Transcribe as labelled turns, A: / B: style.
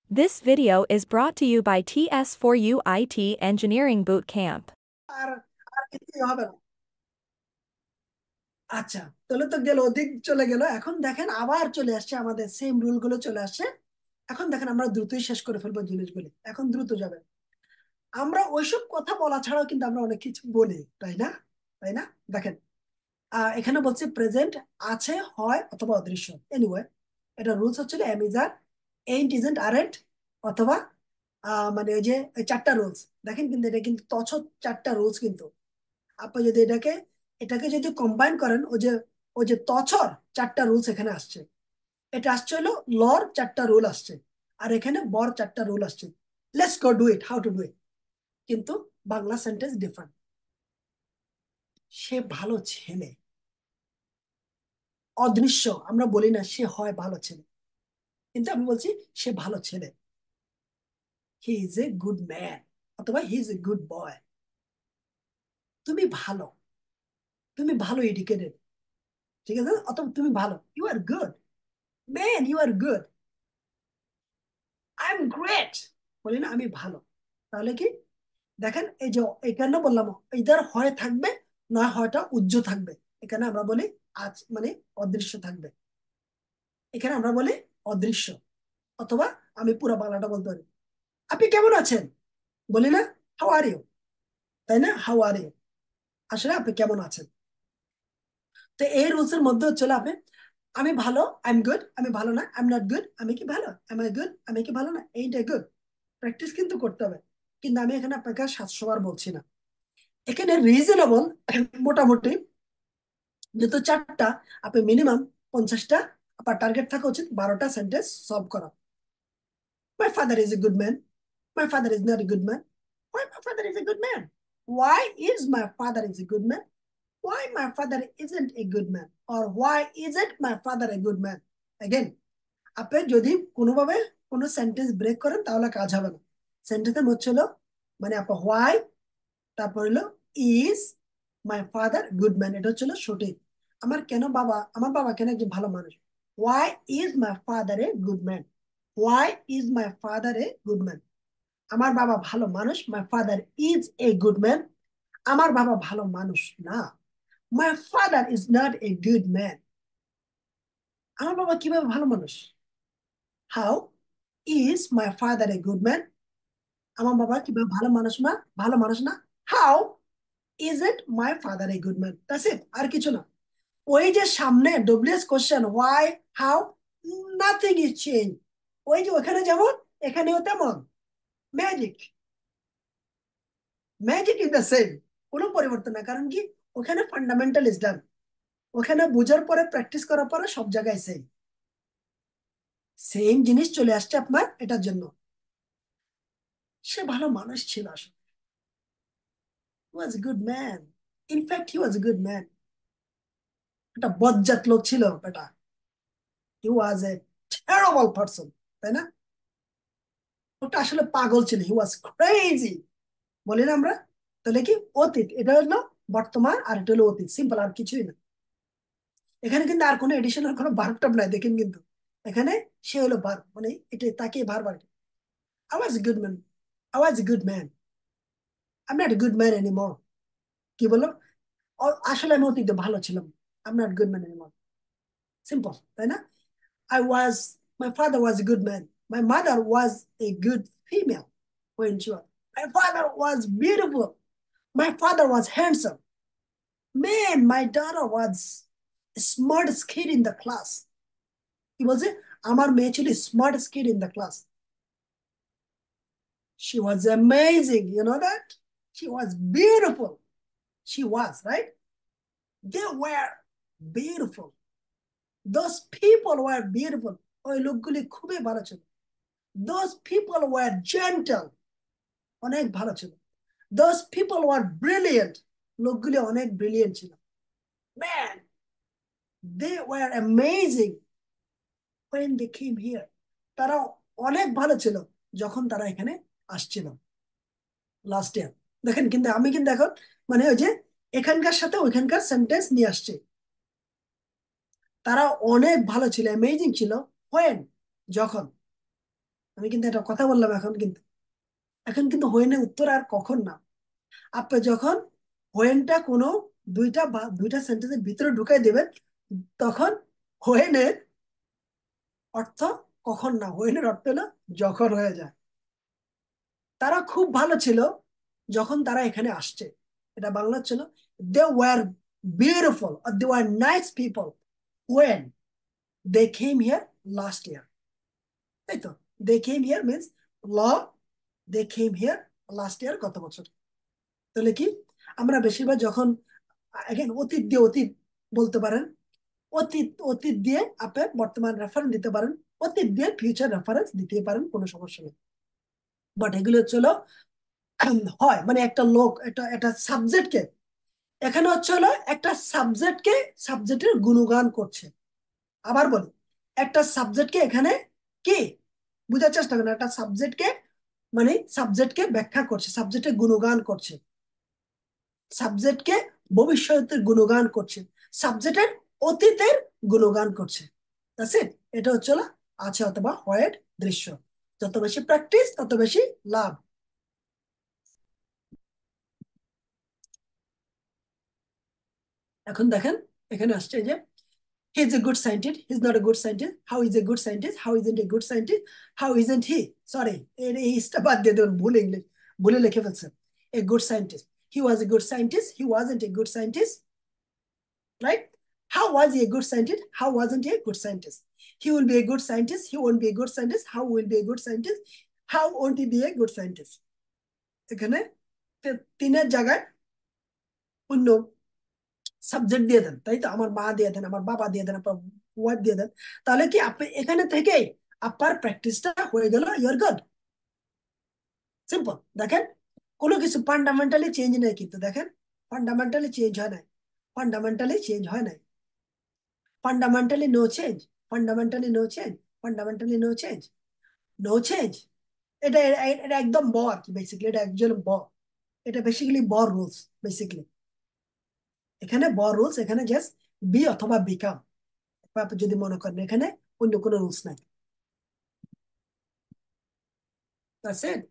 A: This video is brought to you by TS4U IT Engineering Boot Camp.
B: আর আর কিছুই হবে না। আচ্ছা, তাহলে তো গেল, অধিক চলে গেল। এখন দেখেন আবার চলে আসছে, আমাদের সেম রুল গুলো চলে আসছে। এখন দেখেন আমরা দ্রুতই শেষ করে ফেলবো জিনিসগুলি, এখন দ্রুত যাবে। আমরা ওইসব কথা বলা ছাড়াও কিন্তু আমরা অনেক কিছু বলি, তাই না? তাই না? দেখেন, এখানে বলছে প্রেজেন্ট আছে, হয় অথবা অদৃশ্য। এনিওয়ে, এটা রুলস হচ্ছিল am is are, ain't isn't aren't, অথবা মানে ওই যে এই চারটা রুলস। দেখেন কিন্তু এটা কিন্তু চারটা রুলস কিন্তু। আপনি যদি এটাকে এটাকে যদি কম্বাইন করেন, ওই যে তছর চারটা রুলস এখানে আসছে। এটা আসছে হলো লর চারটা রুল আসছে, আর এখানে বর চারটা রুল আসছে। Let's go do it, how to do it. কিন্তু বাংলা সেন্টেন্স ডিফারেন্ট। সে ভালো ছেলে, অদৃশ্য আমরা বলি না সে হয় ভালো ছেলে, কিন্তু আমি বলছি সে ভালো ছেলে। He is a good man, অথবা he is a good boy. তুমি ভালো, তুমি ভালো এডুকেটেড, ঠিক আছে, অথবা তুমি ভালো, you are good man, you are good. I am great, বলি না আমি ভালো। তাহলে কি, দেখেন এই যে এখানে বললাম ইদার হয় থাকবে, নয় হয়টা উজ্জ্ব থাকবে। এখানে আমরা বলি আজ মানে অদৃশ্য থাকবে, এখানে আমরা বলি অদৃশ্য। অথবা আমি পুরো বাংলাটা বলতে পারি, আপনি কেমন আছেন, বলি না হাউ আর ইউ, তাই না? হাউ আর ইউ, আসলে আপনি কেমন আছেন। তো এই রুলস এর মধ্যে হচ্ছে আপনি, আমি ভালো, আই এম গুড, আমি ভালো না, আই এম নট গুড, আমি কি ভালো, আই আই গুড, আমি কি ভালো না, এইটাই গুড। প্র্যাকটিস কিন্তু করতে হবে, কিন্তু আমি এখানে আপনাকে 700 বার বলছি না। এখানে রিজনেবল মোটামুটি যেহেতু চারটা, আপনি মিনিমাম 50টা, আপনার টার্গেট থাকা উচিত 12টা সেন্টেন্স সলভ করা। My father is a good man, my father is not a good man, why my father is a good man, why is my father is a good man, why my father isn't a good man, or why isn't my father a good man. Again, আপনি যদি কোনোভাবে কোনো sentence break করেন তাহলে কাজ হবে না। সেন্টেন্সের হচ্ছে হলো মানে আপনার হোয়াই, তারপর হলো is my father good man, এটা হচ্ছে সঠিক। আমার বাবা কেন একজন ভালো মানুষ। Why is my father a good man, why is my father a good man. আমার বাবা ভালো মানুষ, মাই father is a good man. আমার বাবা ভালো মানুষ না, মাই father is not a good man. আমার বাবা কিভাবে ভালো মানুষ, how is my father a good man. আমার বাবা কিভাবে ভালো মানুষ না, how isn't my father a good man? That's it, আর কিছু না। ওই যে সামনে WS question why, how, nothing is change. ওই যে ওখানে যেমন এখানেও তেমন। Magic, magic is the same, কোনো পরিবর্তন না। কারণ কি, ওখানে ফান্ডামেন্টাল ইজ ডান, ওখানে বুঝার পরে প্র্যাকটিস করার পরে সব জায়গায় সেম সেম জিনিস চলে আসছে আপনার এটার জন্য। সে ভালো মানুষ ছিল আসলে, he was a good man, in fact he was a good man. একটা বজ্জাত লোক ছিল বেটা, হি ওয়াজ এ টেরিবল পারসন, তাই না? ওটা আসলে পাগল ছিল, হি ওয়াজ ক্রেজি, বলি না আমরা। তাহলে কি, অতীত এটা হলো বর্তমান, আর এটা হলো অতীত, সিম্পল, আর কিছুই না। এখানে কিন্তু আর কোনো এডিশনাল কোনো ভার্ব টার্ব নাই, দেখেন কিন্তু এখানে সে হলো ভার্ব, মানে এটা তাকে ভার্ব। আর I was a good man, I was a good man, I am not a good man anymore. কি বললো, আসলে আমি অতীতে ভালো ছিলাম, I am not good man anymore, simple, তাই না? I was, my father was a good man. My mother was a good female when she was. My father was beautiful. My father was handsome. Man, my daughter was a smartest kid in the class. He was a, আমার মেয়ে ছিল smartest kid in the class. She was amazing, you know that? She was beautiful. She was, right? They were beautiful. Those people were beautiful. ওই লোকগুলি খুবই ভালো ছিল। Those people were gentle. অনেক ভালো ছিল। Those people were brilliant. লোকগুলি অনেক ব্রিলিয়েন্ট ছিল। Man, they were amazing when they came here. তারা অনেক ভালো ছিল যখন তারা এখানে আসছিল লাস্ট ইয়ার। দেখেন কিন্তু আমি কিন্তু এখন মানে ওই যে এখানকার সাথে ওইখানকার সেন্টেন্স নিয়ে আসছে। তারা অনেক ভালো ছিল, অ্যামেজিং ছিল, when, যখন। আমি কিন্তু একটা কথা বললাম এখন কিন্তু হোয়েনের উত্তর আর কখন না। আপনি যখন হোয়েনটা কোনো দুইটা সেন্টেন্সের ভিতরে ঢুকাই দেবেন, তখন হোয়েনের অর্থ কখন না, হোয়েনের অর্থ হলো যখন হয়ে যায়। তারা খুব ভালো ছিল যখন তারা এখানে আসছে, এটা বাংলা ছিল, they were beautiful or they were nice people when they came here last year, তাই তো। দে কেম হিয়ার মিন্স ল, they came here last year, গত বছর। তাহলে কি আমরা বেশিরভাগ যখন again অতীত দিয়ে অতীত বলতে পারেন, অতীত অতীত দিয়ে আপনি বর্তমান রেফারেন্স দিতে পারেন, অতীত দিয়ে ফিউচার রেফারেন্স দিতে পারেন, কোনো সমস্যা নেই। বাট এগুলো হচ্ছে হলো হয় মানে একটা লোক একটা একটা সাবজেক্টকে, এখানে হচ্ছে হলো একটা সাবজেক্টকে সাবজেক্টের গুণগান করছে। আবার বলি, একটা সাবজেক্টকে এখানে কি বুঝার চেষ্টা করেন, একটা সাবজেক্টকে মানে সাবজেক্টকে ব্যাখ্যা করছে, সাবজেক্টের গুণগান করছে, সাবজেক্টকে ভবিষ্যতের গুণগান করছে, সাবজেক্টের অতীতের গুণগান করছে। এটা হচ্ছে হলো আছে অথবা হয়ের দৃশ্য। যত বেশি প্র্যাকটিস তত বেশি লাভ। এখন দেখেন এখানে আসছে যে he is a good scientist, he's not a good scientist, how is a good scientist, how isn't a good scientist, how isn't he, sorry এই ইসটা বাদ দিয়ে দেবেন, ভুলে লিখে ফেলছেন। a good scientist, he was a good scientist, he wasn't a good scientist, right? How was he a good scientist, how wasn't he a good scientist? He will be a good scientist, he won't be a good scientist, how will be a good scientist, how won't he be a good scientist? এখানে তিনের জায়গায় অন্য subject দিয়ে দেন, তাই তো। আমার মা দিয়ে দেন, আমার বাবা দিয়ে দেন, আপনার ওয়াইফ দিয়ে দেন, তাহলে কি আপনি এখানে থেকেই আপনার প্র্যাকটিসটা হয়ে গেল, ইউর গুড। সিম্পল। দেখেন কোনো কিছু ফান্ডামেন্টালি চেঞ্জ নেই, কিন্তু দেখেন ফান্ডামেন্টালি চেঞ্জ হয় নাই, ফান্ডামেন্টালি চেঞ্জ হয় নাই, fundamentally no change, fundamentally no change, fundamentally no change, no change. এটা এটা এটা একদম ব আর কি, বেসিক্যালি এটা একজন ব, এটা বেসিক্যালি ব রুলস বেসিক্যালি। এখানে ব রুলস, এখানে জাস্ট বি অথবা বিকাম, আপনি যদি মনে করেন এখানে অন্য কোনো রুলস নাই। That's it.